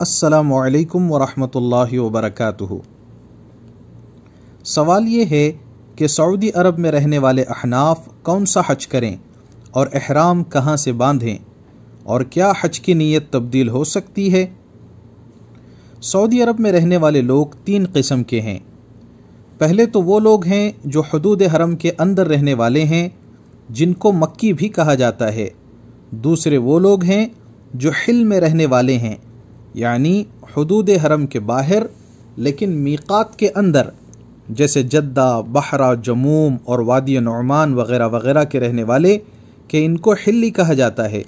السلام علیکم ورحمۃ اللہ وبرکاتہ۔ سوال یہ ہے کہ سعودی عرب میں رہنے والے احناف کون سا حج کریں اور احرام کہاں سے باندھیں، اور کیا حج کی نیت تبدیل ہو سکتی ہے؟ سعودی عرب میں رہنے والے لوگ تین قسم کے ہیں۔ پہلے تو وہ لوگ ہیں جو حدود حرم کے اندر رہنے والے ہیں، جن کو مکی بھی کہا جاتا ہے۔ دوسرے وہ لوگ ہیں جو حل میں رہنے والے ہیں، یعنی حدود حرم کے باہر لیکن میقات کے اندر، جیسے جدہ، بحرہ، جموم اور وادی نعمان وغیرہ وغیرہ کے رہنے والے، کہ ان کو حلی کہا جاتا ہے۔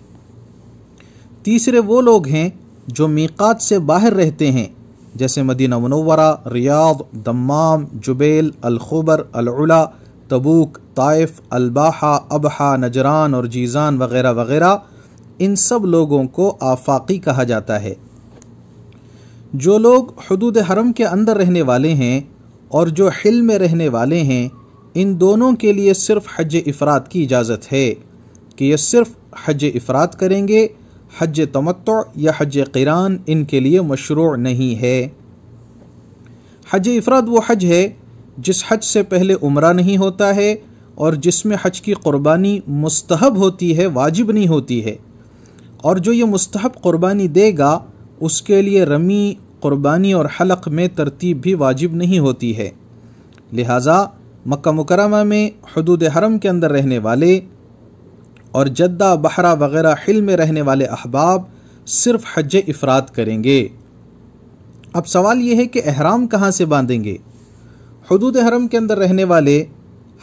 تیسرے وہ لوگ ہیں جو میقات سے باہر رہتے ہیں، جیسے مدینہ منورہ، ریاض، دمام، جبیل، الخبر، العلا، تبوک، طائف، الباحہ، ابحہ، نجران اور جیزان وغیرہ وغیرہ۔ ان سب لوگوں کو آفاقی کہا جاتا ہے۔ جو لوگ حدود حرم کے اندر رہنے والے ہیں اور جو حل میں رہنے والے ہیں، ان دونوں کے لیے صرف حج افراد کی اجازت ہے کہ یہ صرف حج افراد کریں گے۔ حج تمتع یا حج قران ان کے لیے مشروع نہیں ہے۔ حج افراد وہ حج ہے جس حج سے پہلے عمرہ نہیں ہوتا ہے اور جس میں حج کی قربانی مستحب ہوتی ہے، واجب نہیں ہوتی ہے، اور جو یہ مستحب قربانی دے گا اس کے لیے رمی، قربانی اور حلق میں ترتیب بھی واجب نہیں ہوتی ہے۔ لہٰذا مکہ مکرمہ میں حدود حرم کے اندر رہنے والے اور جدہ، بحرہ وغیرہ حل میں رہنے والے احباب صرف حج افراد کریں گے۔ اب سوال یہ ہے کہ احرام کہاں سے باندھیں گے؟ حدود حرم کے اندر رہنے والے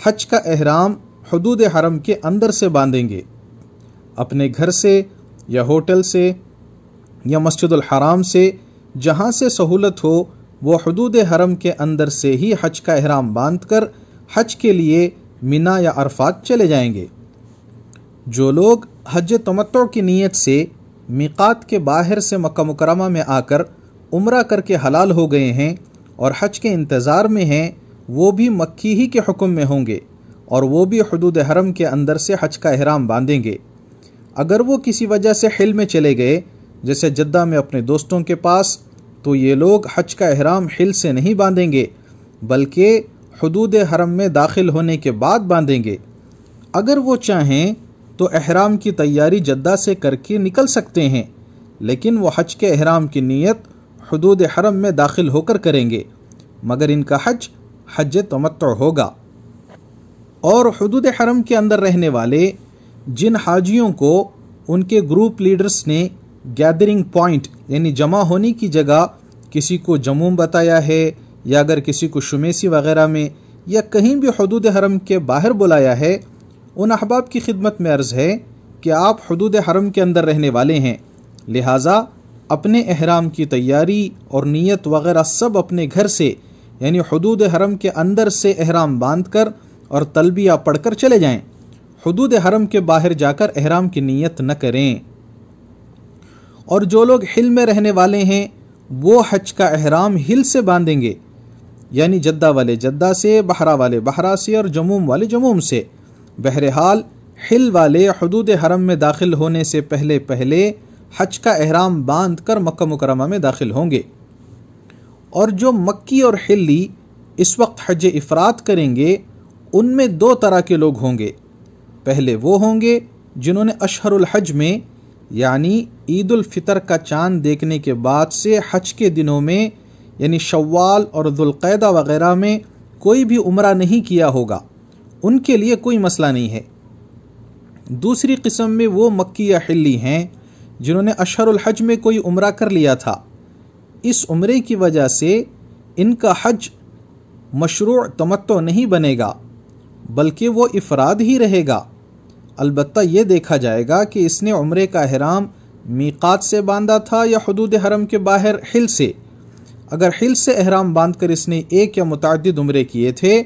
حج کا احرام حدود حرم کے اندر سے باندھیں گے، اپنے گھر سے یا ہوٹل سے یا مسجد الحرام سے، جہاں سے سہولت ہو وہ حدود حرم کے اندر سے ہی حج کا احرام باندھ کر حج کے لیے مینا یا عرفات چلے جائیں گے۔ جو لوگ حج تمتع کی نیت سے میقات کے باہر سے مکہ مکرمہ میں آ کر عمرہ کر کے حلال ہو گئے ہیں اور حج کے انتظار میں ہیں، وہ بھی مکی ہی کے حکم میں ہوں گے اور وہ بھی حدود حرم کے اندر سے حج کا احرام باندھیں گے۔ اگر وہ کسی وجہ سے حل میں چلے گئے، جیسے جدہ میں اپنے دوستوں کے پاس، تو یہ لوگ حج کا احرام حل سے نہیں باندھیں گے بلکہ حدود حرم میں داخل ہونے کے بعد باندھیں گے۔ اگر وہ چاہیں تو احرام کی تیاری جدہ سے کر کے نکل سکتے ہیں، لیکن وہ حج کے احرام کی نیت حدود حرم میں داخل ہو کر کریں گے، مگر ان کا حج حج تمتع ہوگا۔ اور حدود حرم کے اندر رہنے والے جن حاجیوں کو ان کے گروپ لیڈرز نے گیدرنگ پوائنٹ یعنی جمع ہونے کی جگہ، کسی کو جموم بتایا ہے یا اگر کسی کو شمیسی وغیرہ میں یا کہیں بھی حدود حرم کے باہر بلایا ہے، ان احباب کی خدمت میں عرض ہے کہ آپ حدود حرم کے اندر رہنے والے ہیں، لہٰذا اپنے احرام کی تیاری اور نیت وغیرہ سب اپنے گھر سے یعنی حدود حرم کے اندر سے احرام باندھ کر اور تلبیہ پڑھ کر چلے جائیں۔ حدود حرم کے باہر جا کر احرام کی نیت نہ کریں۔ اور جو لوگ حل میں رہنے والے ہیں وہ حج کا احرام حل سے باندھیں گے، یعنی جدہ والے جدہ سے، بحرہ والے بحرہ سے اور جموم والے جموم سے۔ بہرحال حل والے حدود حرم میں داخل ہونے سے پہلے پہلے حج کا احرام باندھ کر مکہ مکرمہ میں داخل ہوں گے۔ اور جو مکی اور حلی اس وقت حج افراد کریں گے، ان میں دو طرح کے لوگ ہوں گے۔ پہلے وہ ہوں گے جنہوں نے اشہر الحج میں یعنی عید الفطر کا چاند دیکھنے کے بعد سے حج کے دنوں میں یعنی شوال اور ذوالقعدہ وغیرہ میں کوئی بھی عمرہ نہیں کیا ہوگا، ان کے لیے کوئی مسئلہ نہیں ہے۔ دوسری قسم میں وہ مکی یا حلی ہیں جنہوں نے اشہر الحج میں کوئی عمرہ کر لیا تھا، اس عمرے کی وجہ سے ان کا حج مشروع تمتع نہیں بنے گا بلکہ وہ افراد ہی رہے گا۔ البتہ یہ دیکھا جائے گا کہ اس نے عمرے کا احرام میقات سے باندھا تھا یا حدود حرم کے باہر حل سے۔ اگر حل سے احرام باندھ کر اس نے ایک یا متعدد عمرے کیے تھے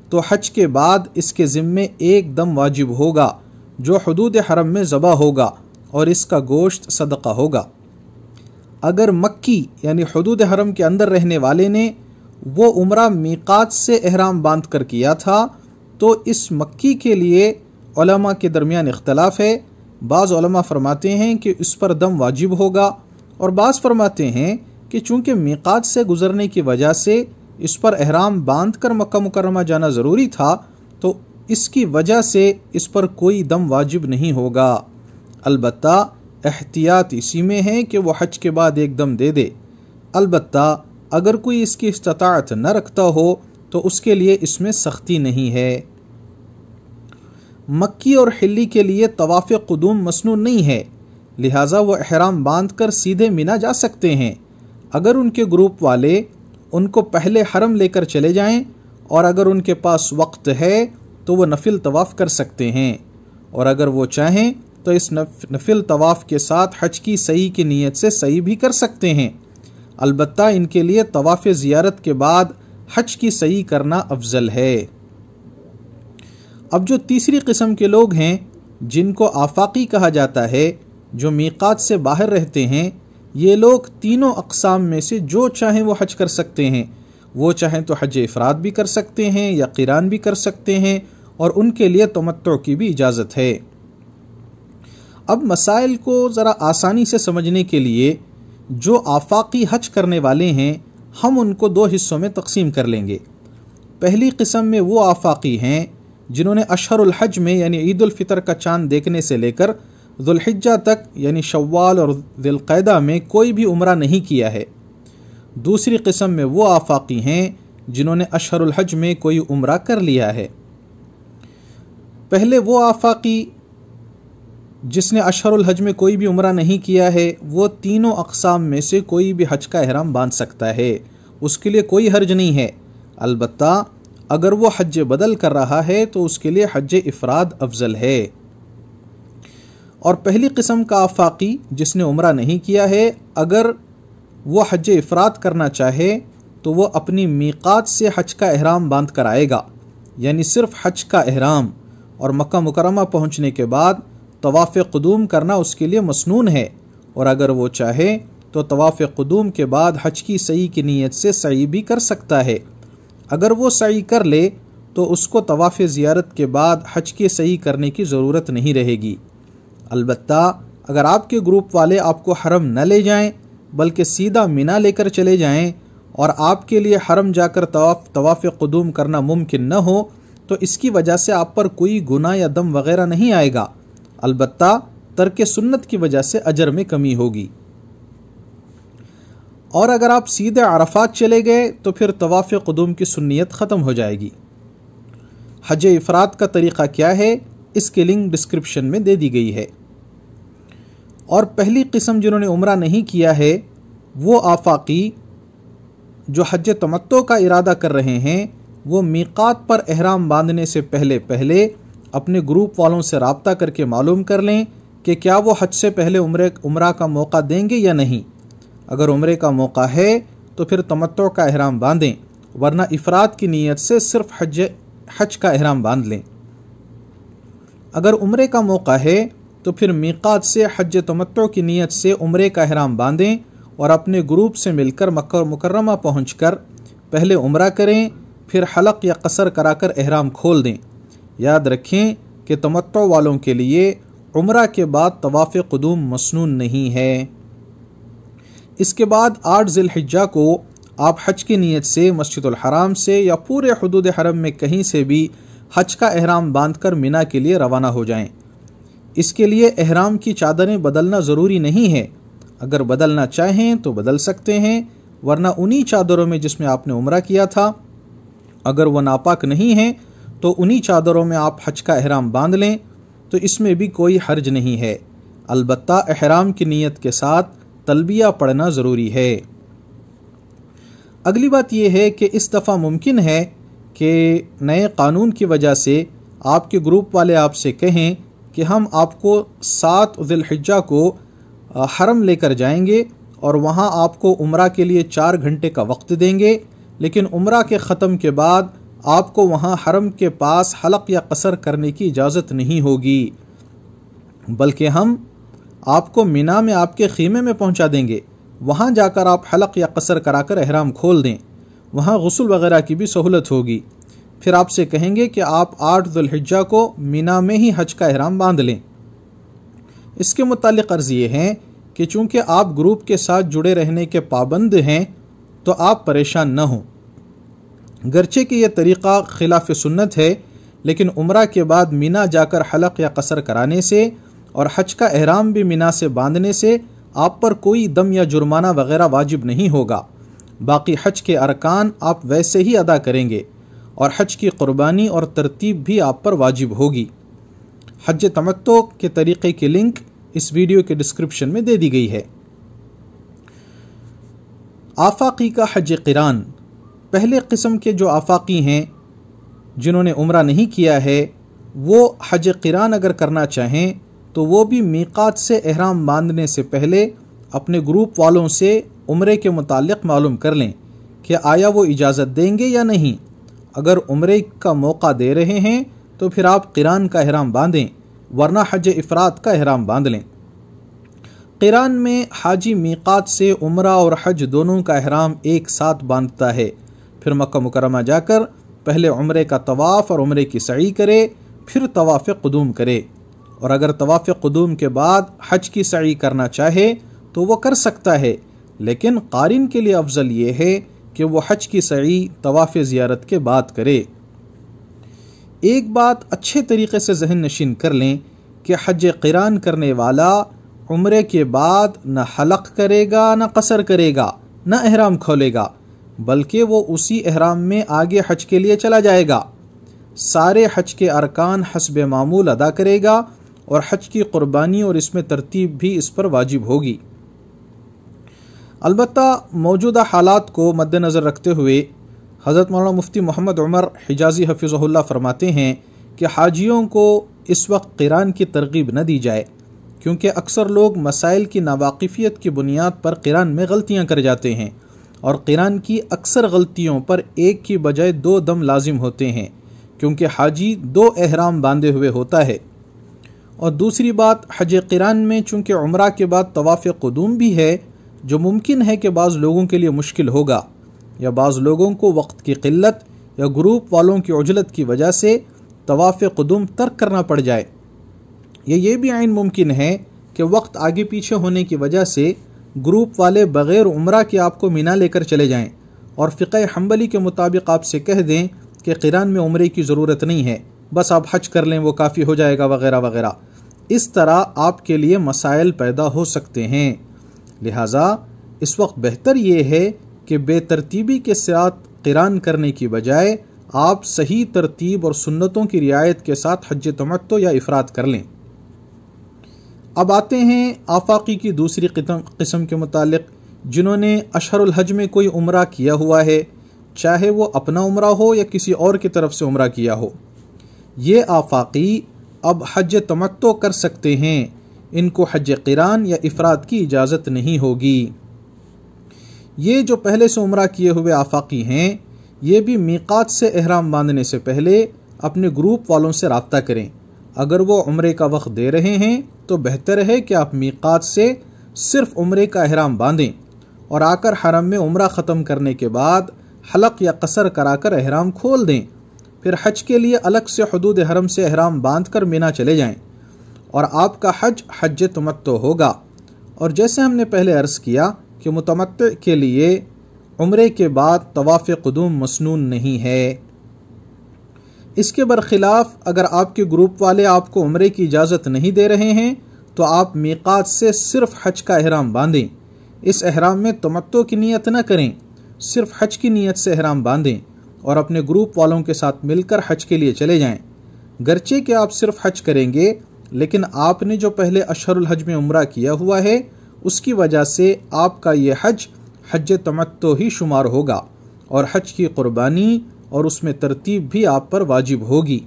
تو حج کے بعد اس کے ذمے ایک دم واجب ہوگا جو حدود حرم میں ذبح ہوگا اور اس کا گوشت صدقہ ہوگا۔ اگر مکی یعنی حدود حرم کے اندر رہنے والے نے وہ عمرہ میقات سے احرام باندھ کر کیا تھا تو اس مکی کے لیے علماء کے درمیان اختلاف ہے۔ بعض علماء فرماتے ہیں کہ اس پر دم واجب ہوگا اور بعض فرماتے ہیں کہ چونکہ میقات سے گزرنے کی وجہ سے اس پر احرام باندھ کر مکہ مکرمہ جانا ضروری تھا، تو اس کی وجہ سے اس پر کوئی دم واجب نہیں ہوگا۔ البتہ احتیاط اسی میں ہے کہ وہ حج کے بعد ایک دم دے دے۔ البتہ اگر کوئی اس کی استطاعت نہ رکھتا ہو تو اس کے لیے اس میں سختی نہیں ہے۔ مکی اور حلی کے لیے طواف قدوم مسنون نہیں ہے، لہٰذا وہ احرام باندھ کر سیدھے منی جا سکتے ہیں۔ اگر ان کے گروپ والے ان کو پہلے حرم لے کر چلے جائیں اور اگر ان کے پاس وقت ہے تو وہ نفل طواف کر سکتے ہیں، اور اگر وہ چاہیں تو اس نفل طواف کے ساتھ حج کی سعی کی نیت سے سعی بھی کر سکتے ہیں۔ البتہ ان کے لیے طواف زیارت کے بعد حج کی سعی کرنا افضل ہے۔ اب جو تیسری قسم کے لوگ ہیں جن کو آفاقی کہا جاتا ہے، جو میقات سے باہر رہتے ہیں، یہ لوگ تینوں اقسام میں سے جو چاہیں وہ حج کر سکتے ہیں۔ وہ چاہیں تو حج افراد بھی کر سکتے ہیں یا قران بھی کر سکتے ہیں، اور ان کے لیے تمتع کی بھی اجازت ہے۔ اب مسائل کو ذرا آسانی سے سمجھنے کے لیے جو آفاقی حج کرنے والے ہیں ہم ان کو دو حصوں میں تقسیم کر لیں گے۔ پہلی قسم میں وہ آفاقی ہیں جنہوں نے اشہر الحج میں یعنی عید الفطر کا چاند دیکھنے سے لے کر ذوالحجہ تک یعنی شوال اور ذی القعدہ میں کوئی بھی عمرہ نہیں کیا ہے۔ دوسری قسم میں وہ آفاقی ہیں جنہوں نے اشہر الحج میں کوئی عمرہ کر لیا ہے۔ پہلے وہ آفاقی جس نے اشہر الحج میں کوئی بھی عمرہ نہیں کیا ہے، وہ تینوں اقسام میں سے کوئی بھی حج کا احرام باندھ سکتا ہے، اس کے لیے کوئی حرج نہیں ہے۔ البتہ اگر وہ حج بدل کر رہا ہے تو اس کے لیے حج افراد افضل ہے۔ اور پہلی قسم کا آفاقی جس نے عمرہ نہیں کیا ہے، اگر وہ حج افراد کرنا چاہے تو وہ اپنی میقات سے حج کا احرام باندھ کر آئے گا، یعنی صرف حج کا احرام، اور مکہ مکرمہ پہنچنے کے بعد طواف قدوم کرنا اس کے لیے مسنون ہے، اور اگر وہ چاہے تو طواف قدوم کے بعد حج کی سعی کی نیت سے سعی بھی کر سکتا ہے۔ اگر وہ سعی کر لے تو اس کو طواف زیارت کے بعد حج کی سعی کرنے کی ضرورت نہیں رہے گی۔ البتہ اگر آپ کے گروپ والے آپ کو حرم نہ لے جائیں بلکہ سیدھا منی لے کر چلے جائیں اور آپ کے لیے حرم جا کر طواف قدوم کرنا ممکن نہ ہو تو اس کی وجہ سے آپ پر کوئی گناہ یا دم وغیرہ نہیں آئے گا، البتہ ترک سنت کی وجہ سے اجر میں کمی ہوگی۔ اور اگر آپ سیدھے عرفات چلے گئے تو پھر طواف قدوم کی سنیت ختم ہو جائے گی۔ حج افراد کا طریقہ کیا ہے، اس کی لنک ڈسکرپشن میں دے دی گئی ہے۔ اور پہلی قسم جنہوں نے عمرہ نہیں کیا ہے وہ آفاقی جو حج تمتع کا ارادہ کر رہے ہیں، وہ میقات پر احرام باندھنے سے پہلے اپنے گروپ والوں سے رابطہ کر کے معلوم کر لیں کہ کیا وہ حج سے پہلے عمرہ کا موقع دیں گے یا نہیں۔ اگر عمرے کا موقع ہے تو پھر تمتع کا احرام باندھیں، ورنہ افراد کی نیت سے صرف حج کا احرام باندھ لیں۔ اگر عمرے کا موقع ہے تو پھر میقات سے حج تمتع کی نیت سے عمرے کا احرام باندھیں اور اپنے گروپ سے مل کر مکہ مکرمہ پہنچ کر پہلے عمرہ کریں، پھر حلق یا قصر کرا کر احرام کھول دیں۔ یاد رکھیں کہ تمتع والوں کے لیے عمرہ کے بعد طواف قدوم مسنون نہیں ہے۔ اس کے بعد 8 ذی الحجہ کو آپ حج کی نیت سے مسجد الحرام سے یا پورے حدود حرم میں کہیں سے بھی حج کا احرام باندھ کر منی کے لیے روانہ ہو جائیں۔ اس کے لیے احرام کی چادریں بدلنا ضروری نہیں ہے، اگر بدلنا چاہیں تو بدل سکتے ہیں، ورنہ انہی چادروں میں جس میں آپ نے عمرہ کیا تھا اگر وہ ناپاک نہیں ہیں تو انہی چادروں میں آپ حج کا احرام باندھ لیں، تو اس میں بھی کوئی حرج نہیں ہے۔ البتہ احرام کی نیت کے ساتھ تلبیہ پڑھنا ضروری ہے۔ اگلی بات یہ ہے کہ اس دفعہ ممکن ہے کہ نئے قانون کی وجہ سے آپ کے گروپ والے آپ سے کہیں کہ ہم آپ کو 7 ذی الحجہ کو حرم لے کر جائیں گے اور وہاں آپ کو عمرہ کے لیے 4 گھنٹے کا وقت دیں گے، لیکن عمرہ کے ختم کے بعد آپ کو وہاں حرم کے پاس حلق یا قصر کرنے کی اجازت نہیں ہوگی، بلکہ ہم آپ کو منی میں آپ کے خیمے میں پہنچا دیں گے، وہاں جا کر آپ حلق یا قصر کرا کر احرام کھول دیں، وہاں غسل وغیرہ کی بھی سہولت ہوگی۔ پھر آپ سے کہیں گے کہ آپ 8 ذی الحجہ کو منی میں ہی حج کا احرام باندھ لیں۔ اس کے متعلق عرض یہ ہے کہ چونکہ آپ گروپ کے ساتھ جڑے رہنے کے پابند ہیں تو آپ پریشان نہ ہوں، گرچہ کہ یہ طریقہ خلاف سنت ہے، لیکن عمرہ کے بعد مینا جا کر حلق یا قصر کرانے سے اور حج کا احرام بھی مینا سے باندھنے سے آپ پر کوئی دم یا جرمانہ وغیرہ واجب نہیں ہوگا۔ باقی حج کے ارکان آپ ویسے ہی ادا کریں گے اور حج کی قربانی اور ترتیب بھی آپ پر واجب ہوگی۔ حج تمتع کے طریقے کی لنک اس ویڈیو کے ڈسکرپشن میں دے دی گئی ہے۔ آفاقی کا حج قران، پہلے قسم کے جو آفاقی ہیں جنہوں نے عمرہ نہیں کیا ہے، وہ حج قران اگر کرنا چاہیں تو وہ بھی میقات سے احرام باندھنے سے پہلے اپنے گروپ والوں سے عمرے کے متعلق معلوم کر لیں کہ آیا وہ اجازت دیں گے یا نہیں۔ اگر عمرے کا موقع دے رہے ہیں تو پھر آپ قران کا احرام باندھیں، ورنہ حج افراد کا احرام باندھ لیں۔ قران میں حاجی میقات سے عمرہ اور حج دونوں کا احرام ایک ساتھ باندھتا ہے، پھر مکہ مکرمہ جا کر پہلے عمرے کا طواف اور عمرے کی سعی کرے، پھر طواف قدوم کرے، اور اگر طواف قدوم کے بعد حج کی سعی کرنا چاہے تو وہ کر سکتا ہے، لیکن قارن کے لیے افضل یہ ہے کہ وہ حج کی سعی طواف زیارت کے بعد کرے۔ ایک بات اچھے طریقے سے ذہن نشین کر لیں کہ حج قران کرنے والا عمرے کے بعد نہ حلق کرے گا، نہ قصر کرے گا، نہ احرام کھولے گا، بلکہ وہ اسی احرام میں آگے حج کے لیے چلا جائے گا۔ سارے حج کے ارکان حسب معمول ادا کرے گا اور حج کی قربانی اور اس میں ترتیب بھی اس پر واجب ہوگی۔ البتہ موجودہ حالات کو مد نظر رکھتے ہوئے حضرت مولانا مفتی محمد عمر حجازی حفظہ اللہ فرماتے ہیں کہ حاجیوں کو اس وقت قران کی ترغیب نہ دی جائے، کیونکہ اکثر لوگ مسائل کی ناواقفیت کی بنیاد پر قران میں غلطیاں کر جاتے ہیں، اور قران کی اکثر غلطیوں پر ایک کی بجائے 2 دم لازم ہوتے ہیں، کیونکہ حاجی 2 احرام باندھے ہوئے ہوتا ہے۔ اور دوسری بات، حج قران میں چونکہ عمرہ کے بعد طواف قدوم بھی ہے، جو ممکن ہے کہ بعض لوگوں کے لیے مشکل ہوگا، یا بعض لوگوں کو وقت کی قلت یا گروپ والوں کی عجلت کی وجہ سے طواف قدوم ترک کرنا پڑ جائے۔ یہ بھی عین ممکن ہے کہ وقت آگے پیچھے ہونے کی وجہ سے گروپ والے بغیر عمرہ کے آپ کو مینا لے کر چلے جائیں اور فقہ حنبلی کے مطابق آپ سے کہہ دیں کہ قران میں عمرے کی ضرورت نہیں ہے، بس آپ حج کر لیں، وہ کافی ہو جائے گا وغیرہ وغیرہ۔ اس طرح آپ کے لیے مسائل پیدا ہو سکتے ہیں، لہٰذا اس وقت بہتر یہ ہے کہ بے ترتیبی کے ساتھ قران کرنے کی بجائے آپ صحیح ترتیب اور سنتوں کی رعایت کے ساتھ حج تمتع یا افراد کر لیں۔ اب آتے ہیں آفاقی کی دوسری قسم کے متعلق، جنہوں نے اشہر الحج میں کوئی عمرہ کیا ہوا ہے، چاہے وہ اپنا عمرہ ہو یا کسی اور کی طرف سے عمرہ کیا ہو۔ یہ آفاقی اب حج تمتع کر سکتے ہیں، ان کو حج قران یا افراد کی اجازت نہیں ہوگی۔ یہ جو پہلے سے عمرہ کیے ہوئے آفاقی ہیں، یہ بھی میقات سے احرام باندھنے سے پہلے اپنے گروپ والوں سے رابطہ کریں۔ اگر وہ عمرے کا وقت دے رہے ہیں تو بہتر ہے کہ آپ میقات سے صرف عمرے کا احرام باندھیں اور آ کر حرم میں عمرہ ختم کرنے کے بعد حلق یا قصر کرا کر احرام کھول دیں، پھر حج کے لیے الگ سے حدود حرم سے احرام باندھ کر مینا چلے جائیں، اور آپ کا حج حج تمتع ہوگا۔ اور جیسے ہم نے پہلے عرض کیا کہ متمتع کے لیے عمرے کے بعد طواف قدوم مسنون نہیں ہے۔ اس کے برخلاف اگر آپ کے گروپ والے آپ کو عمرے کی اجازت نہیں دے رہے ہیں تو آپ میقات سے صرف حج کا احرام باندھیں، اس احرام میں تمتع کی نیت نہ کریں، صرف حج کی نیت سے احرام باندھیں اور اپنے گروپ والوں کے ساتھ مل کر حج کے لیے چلے جائیں۔ گرچہ کہ آپ صرف حج کریں گے، لیکن آپ نے جو پہلے اشہر الحج میں عمرہ کیا ہوا ہے، اس کی وجہ سے آپ کا یہ حج حج تمتع ہی شمار ہوگا، اور حج کی قربانی اور اس میں ترتیب بھی آپ پر واجب ہوگی۔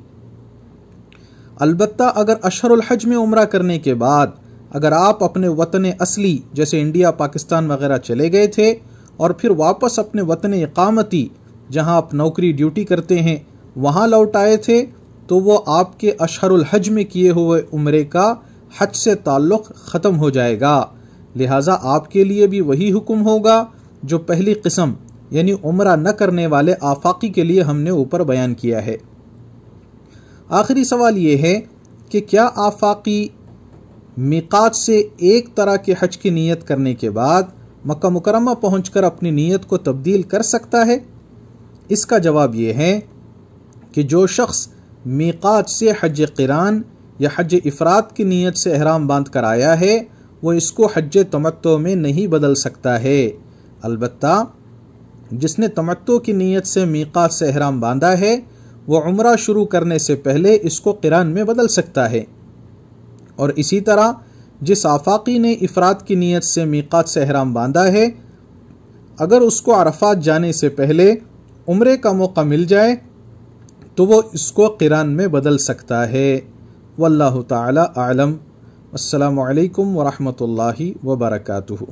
البتہ اگر اشہر الحج میں عمرہ کرنے کے بعد اگر آپ اپنے وطن اصلی جیسے انڈیا، پاکستان وغیرہ چلے گئے تھے اور پھر واپس اپنے وطن اقامتی جہاں آپ نوکری ڈیوٹی کرتے ہیں وہاں لوٹ آئے تھے، تو وہ آپ کے اشہر الحج میں کیے ہوئے عمرے کا حج سے تعلق ختم ہو جائے گا، لہٰذا آپ کے لیے بھی وہی حکم ہوگا جو پہلی قسم یعنی عمرہ نہ کرنے والے آفاقی کے لیے ہم نے اوپر بیان کیا ہے۔ آخری سوال یہ ہے کہ کیا آفاقی میقات سے ایک طرح کے حج کی نیت کرنے کے بعد مکہ مکرمہ پہنچ کر اپنی نیت کو تبدیل کر سکتا ہے؟ اس کا جواب یہ ہے کہ جو شخص میقات سے حج قران یا حج افراد کی نیت سے احرام باندھ کر آیا ہے وہ اس کو حج تمتع میں نہیں بدل سکتا ہے۔ البتہ جس نے تمتع کی نیت سے میقات سے احرام باندھا ہے وہ عمرہ شروع کرنے سے پہلے اس کو قران میں بدل سکتا ہے، اور اسی طرح جس آفاقی نے افراد کی نیت سے میقات سے احرام باندھا ہے اگر اس کو عرفات جانے سے پہلے عمرے کا موقع مل جائے تو وہ اس کو قران میں بدل سکتا ہے۔ واللہ تعالی اعلم۔ السلام علیکم ورحمۃ اللہ وبرکاتہ۔